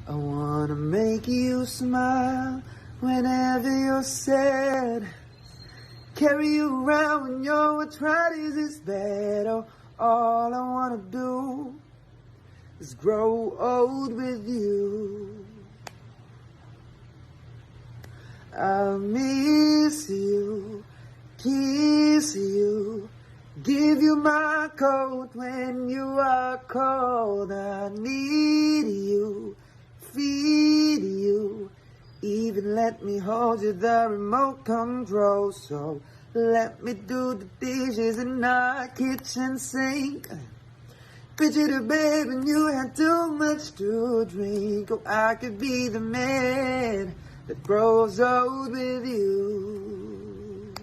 I wanna make you smile whenever you're sad. Carry you around when your arthritis is bad. Oh, all I wanna do is grow old with you. I'll miss you, kiss you, give you my coat when you are cold. I need you, feed you, even let me hold you the remote control. So let me do the dishes in our kitchen sink. Picture the babe and you had too much to drink. Oh, I could be the man that grows old with you.